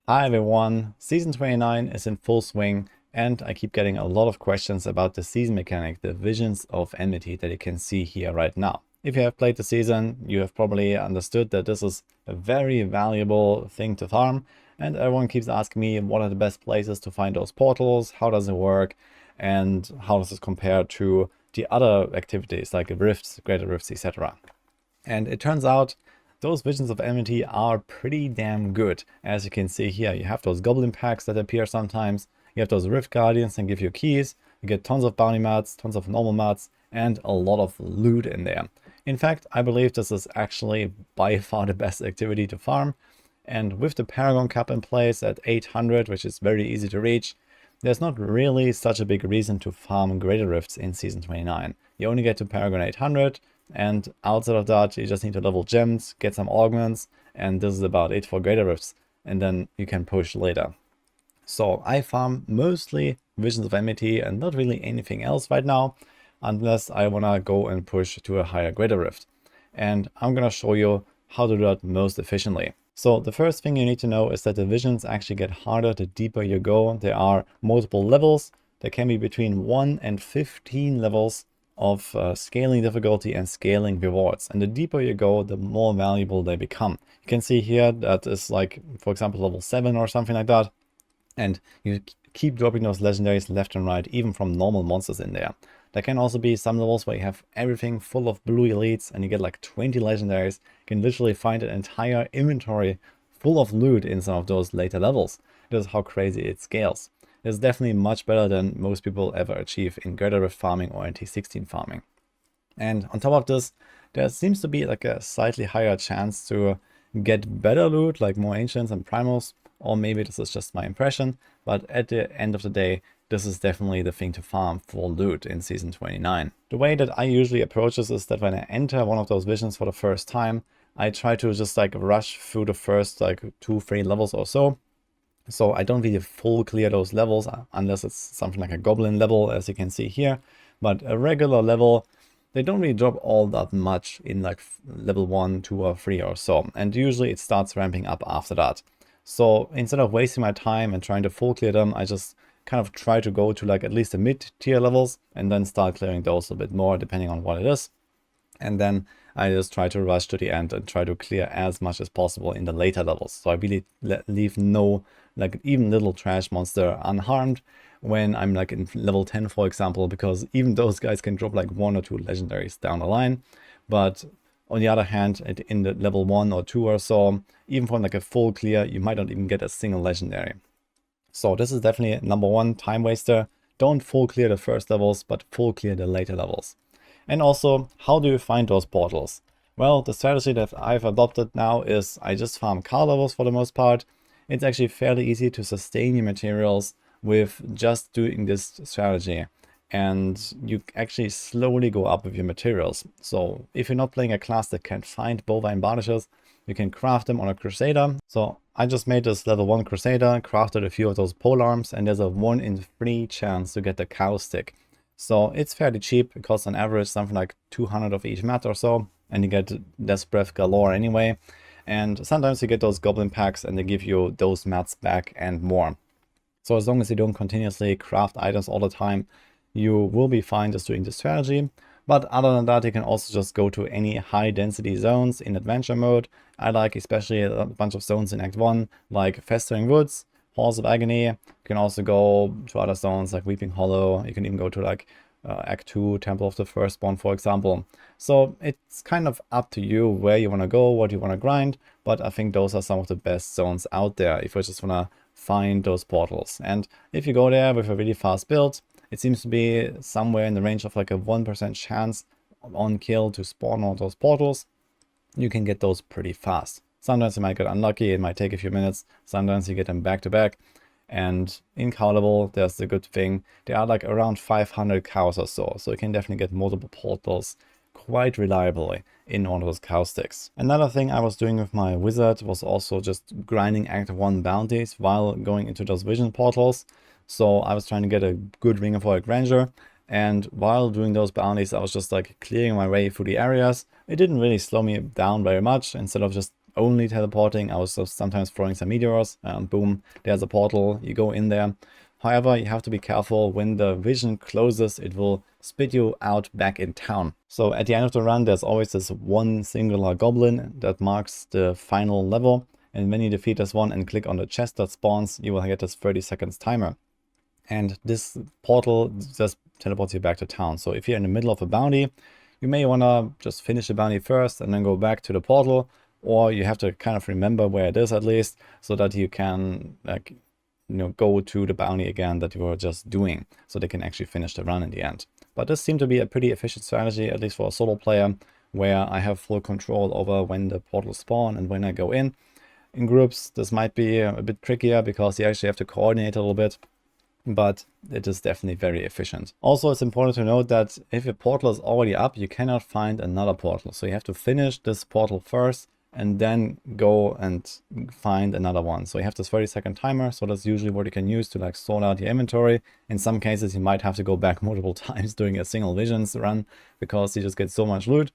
Hi everyone, Season 29 is in full swing and I keep getting a lot of questions about the season mechanic, the Visions of Enmity that you can see here right now. If you have played the season, you have probably understood that this is a very valuable thing to farm, and everyone keeps asking me what are the best places to find those portals, how does it work, and how does this compare to the other activities like rifts, greater rifts, etc. And it turns out those Visions of Enmity are pretty damn good. As you can see here, you have those goblin packs that appear sometimes, you have those rift guardians and give you keys, you get tons of bounty mats, tons of normal mats, and a lot of loot in there. In fact, I believe this is actually by far the best activity to farm, and with the Paragon Cap in place at 800, which is very easy to reach, there's not really such a big reason to farm Greater Rifts in Season 29. You only get to Paragon 800, and outside of that, you just need to level gems, get some augments, and this is about it for Greater Rifts, and then you can push later. So I farm mostly Visions of Enmity and not really anything else right now, unless I want to go and push to a higher Greater Rift. And I'm going to show you how to do that most efficiently. So the first thing you need to know is that the visions actually get harder the deeper you go. There are multiple levels. There can be between 1 and 15 levels of scaling difficulty and scaling rewards. And the deeper you go, the more valuable they become. You can see here that is like, for example, level 7 or something like that. And you keep dropping those legendaries left and right, even from normal monsters in there. There can also be some levels where you have everything full of blue elites and you get like 20 legendaries. You can literally find an entire inventory full of loot in some of those later levels. This is how crazy it scales. It's definitely much better than most people ever achieve in Greater Rift farming or in T16 farming. And on top of this, there seems to be like a slightly higher chance to get better loot, like more ancients and primals, or maybe this is just my impression, but at the end of the day, this is definitely the thing to farm for loot in Season 29. The way that I usually approach this is that when I enter one of those visions for the first time, I try to just like rush through the first like 2-3 levels or so. So I don't really full clear those levels unless it's something like a goblin level, as you can see here. But a regular level, they don't really drop all that much in like level 1, 2, or 3 or so. And usually it starts ramping up after that. So instead of wasting my time and trying to full clear them, I just kind of try to go to like at least the mid-tier levels and then start clearing those a bit more depending on what it is. And then I just try to rush to the end and try to clear as much as possible in the later levels. So I really leave no, like even little trash monster unharmed when I'm like in level 10, for example, because even those guys can drop like 1 or 2 legendaries down the line. But on the other hand, in the level 1 or 2 or so, even from like a full clear, you might not even get a single legendary. So this is definitely number 1 time waster. Don't full clear the first levels, but full clear the later levels. And also, how do you find those portals? Well, the strategy that I've adopted now is I just farm car levels for the most part. It's actually fairly easy to sustain your materials with just doing this strategy. And you actually slowly go up with your materials. So if you're not playing a class that can find bovine varnishes, you can craft them on a Crusader. So I just made this level 1 Crusader, crafted a few of those polearms, and there's a 1 in 3 chance to get the cow stick. So it's fairly cheap. It costs on average something like 200 of each mat or so, and you get Death Breath galore anyway. And sometimes you get those goblin packs and they give you those mats back and more. So as long as you don't continuously craft items all the time, you will be fine just doing this strategy. But other than that, you can also just go to any high density zones in adventure mode. I like especially a bunch of zones in Act 1, like Festering Woods, Halls of Agony. You can also go to other zones like Weeping Hollow. You can even go to like Act 2, Temple of the Firstborn, for example. So it's kind of up to you where you want to go, what you want to grind. But I think those are some of the best zones out there if you just want to find those portals. And if you go there with a really fast build, it seems to be somewhere in the range of like a 1% chance on kill to spawn all those portals. You can get those pretty fast. Sometimes you might get unlucky, it might take a few minutes. Sometimes you get them back to back. And in cow level, there's the good thing. There are like around 500 cows or so. So you can definitely get multiple portals quite reliably in one of those cow sticks. Another thing I was doing with my wizard was also just grinding Act 1 bounties while going into those vision portals. So I was trying to get a good Ring of Royal Grandeur, and while doing those bounties I was just like clearing my way through the areas. It didn't really slow me down very much. Instead of just only teleporting. I was just sometimes throwing some meteors, boom, there's a portal, you go in there. However, you have to be careful. When the vision closes, it will spit you out back in town. So at the end of the run, there's always this one singular goblin that marks the final level. And when you defeat this one and click on the chest that spawns, you will get this 30 seconds timer. And this portal just teleports you back to town. So if you're in the middle of a bounty, you may want to just finish the bounty first and then go back to the portal. Or you have to kind of remember where it is at least, so that you can go to the bounty again that you were just doing, so they can actually finish the run in the end. But this seemed to be a pretty efficient strategy, at least for a solo player, where I have full control over when the portals spawn and when I go in. In groups, this might be a bit trickier because you actually have to coordinate a little bit, but it is definitely very efficient. Also, it's important to note that if a portal is already up, you cannot find another portal. So you have to finish this portal first and then go and find another one. So you have this 30-second timer, so that's usually what you can use to sort out your inventory. In some cases, you might have to go back multiple times during a single Visions run, because you just get so much loot.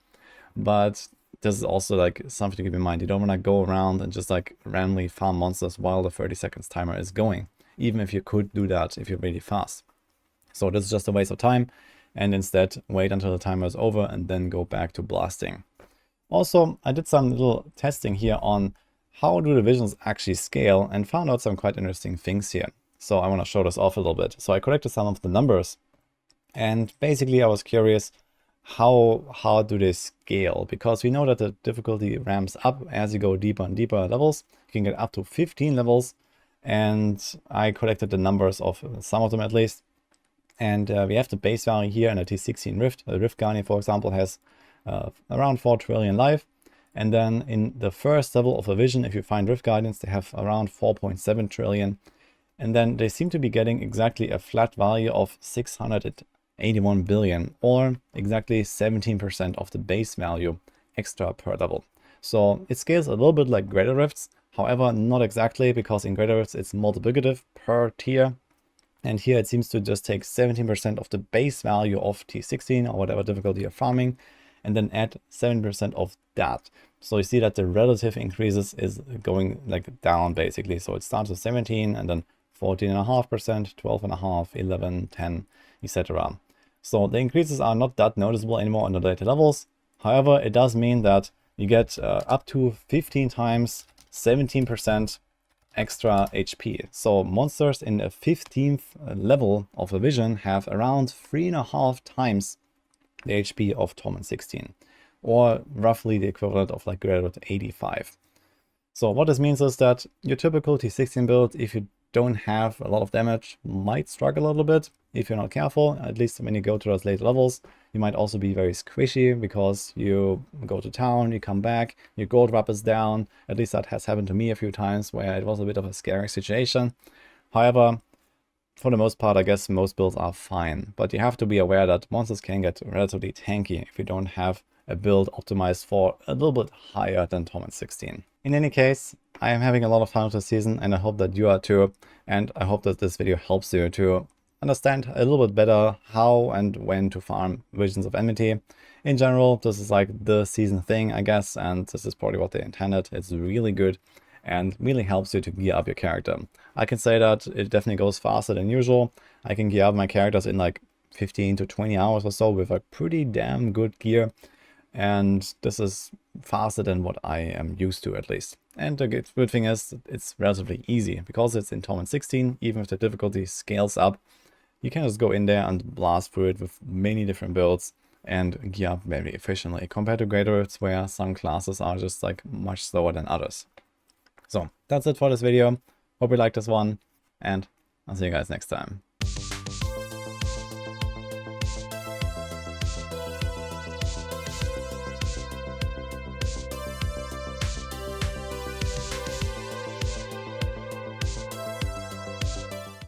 But this is also something to keep in mind. You don't want to go around and just randomly farm monsters while the 30 seconds timer is going, even if you could do that if you're really fast. So this is just a waste of time, and instead wait until the timer is over and then go back to blasting. Also, I did some little testing here on how do the visions actually scale, and found out some quite interesting things here. So I want to show this off a little bit. So I collected some of the numbers, and basically I was curious, how hard do they scale? Because we know that the difficulty ramps up as you go deeper and deeper levels. You can get up to 15 levels, and I collected the numbers of some of them at least. And we have the base value here in a T16 Rift. The Rift Guardian, for example, has around 4 trillion life. And then in the first level of a vision, if you find Rift Guardians, they have around 4.7 trillion. And then they seem to be getting exactly a flat value of 681 billion, or exactly 17% of the base value extra per level. So it scales a little bit like Greater Rifts, however, not exactly, because in Greater Rifts it's multiplicative per tier. And here it seems to just take 17% of the base value of T16 or whatever difficulty you're farming, and then add 7% of that. So you see that the relative increases is going down basically. So it starts with 17 and then 14.5%, 12.5%, 11, 10, etc. So the increases are not that noticeable anymore on the later levels. However, it does mean that you get up to 15 times 17% extra HP. So monsters in a 15th level of a vision have around 3.5 times the HP of Torment 16, or roughly the equivalent of Greater 85. So what this means is that your typical T16 build, if you don't have a lot of damage, might struggle a little bit if you're not careful. At least when you go to those late levels, you might also be very squishy because you go to town, you come back, your gold wrap is down. At least that has happened to me a few times where it was a bit of a scary situation. However, for the most part, I guess most builds are fine, but you have to be aware that monsters can get relatively tanky if you don't have a build optimized for a little bit higher than Torment 16. In any case, I am having a lot of fun with this season, and I hope that you are too, and I hope that this video helps you to understand a little bit better how and when to farm Visions of Enmity. In general, this is the season thing, I guess, and this is probably what they intended. It's really good and really helps you to gear up your character. I can say that it definitely goes faster than usual. I can gear up my characters in 15 to 20 hours or so with a pretty damn good gear. And this is faster than what I am used to, at least. And the good thing is it's relatively easy because it's in Torment 16. Even if the difficulty scales up, you can just go in there and blast through it with many different builds and gear up very efficiently compared to Greater Rifts, where some classes are just much slower than others. So that's it for this video. Hope you liked this one, and I'll see you guys next time.